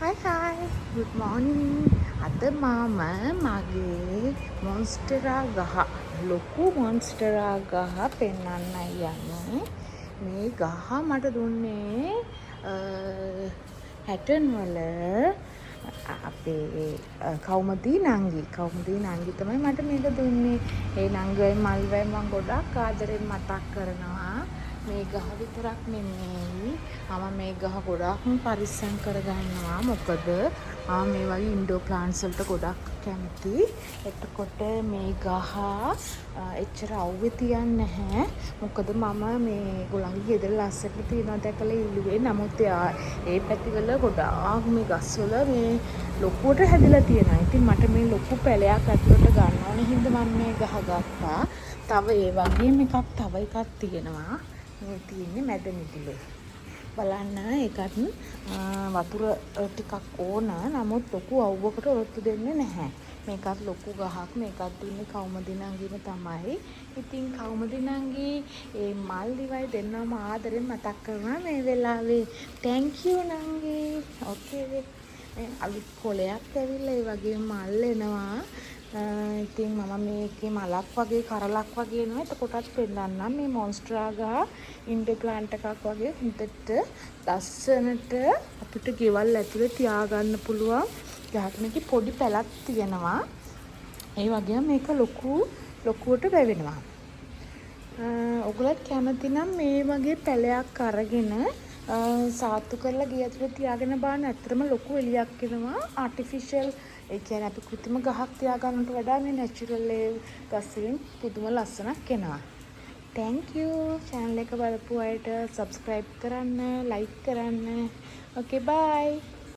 Hi, good morning. අද මම මගේ මොන්ස්ටරා ගහ ලොකු මොන්ස්ටරා ගහ පෙන්වන්නයි යන්නේ. මේ ගහ මට දුන්නේ හැටන් වල අපේ කෞමදී නංගි තමයි මට මේක දුන්නේ. ඒ නංගියි මල්වයි මම ගොඩක් ආදරෙන් මතක් කරනවා. මේ ගහ විතරක් නෙමෙයි මම මේ ගහ ගොඩක් පරිස්සම් කරගන්නවා. මොකද මම මේ වගේ ඉන්ඩෝර් ප්ලාන්ට්ස් වලට ගොඩක් කැමති. එතකොට මේ ගහ එච්චර අවුවේ තියන්නේ නැහැ. මොකද මම මේ ගොල්ලන්ගේ ගෙදර ලස්සට තියනවා දැකලා ඉල්ලුවේ. නමුත් ඒ පැතිවල ගොඩාක් මේ ගස්වල මේ ලොකුවට හැදිලා තියෙනවා. ඉතින් මට මේ ලොකු පැලයක් ඇතුළට ගන්න ඕනේ හින්දා මම මේ ගහ ගත්තා. තව ඒ වගේම තව එකක් තියෙනවා. මේ තියෙන්නේ මැද මිදුලේ. බලන්න ඒකත් වතුර ටිකක් ඕන. නමුත් ලොකු අවුවකට ඔරොත්තු දෙන්නේ නැහැ. මේකත් ලොකු ගහක්. මේකත් දුන්නේ කෞමදී නංගිම තමයි. ඉතින් කෞමදී නංගි ඒ මල් දිවයි දෙන්නම ආදරෙන් මතක් කරනවා මේ වෙලාවේ. thank you නංගි. okay. අලුත් කොලයක් ඇවිල්ලා ඒ වගේ මල් එනවා. ඉතින් මම මේකේ මලක් වගේ කරලක් වගේ එනවා. එතකොටත් පෙන්නන්නම් මේ මොන්ස්ටරා ගහ ඉන්ඩෝර් ප්ලාන්ට් එකක් වගේ හොඳට ලස්සනට අපිට ගෙවල් ඇතුලේ තියාගන්න පුළුවන්. ගහක මේකේ පොඩි පැලක් තියෙනවා. ඒ වගේම මේක ලොකුවට වැවෙනවා. ඔයගොල්ලොත් කැමති නම් මේ වගේ පැලයක් අරගෙන සාතු කරලා ගේ ඇතුලේ තියාගෙන බලන්න. ඇත්තටම ලොකු එළියක් එනවා. ආටිෆිෂල් ඒ කියන්නේ අපි කෘත්‍රිම ගහක් තියාගන්නට වඩා මේ නැචරල් ගස් වලින් පුදුම ලස්සනක් එනවා. thank you channel එක බලපු අයට subscribe කරන්න, like කරන්න. okay bye.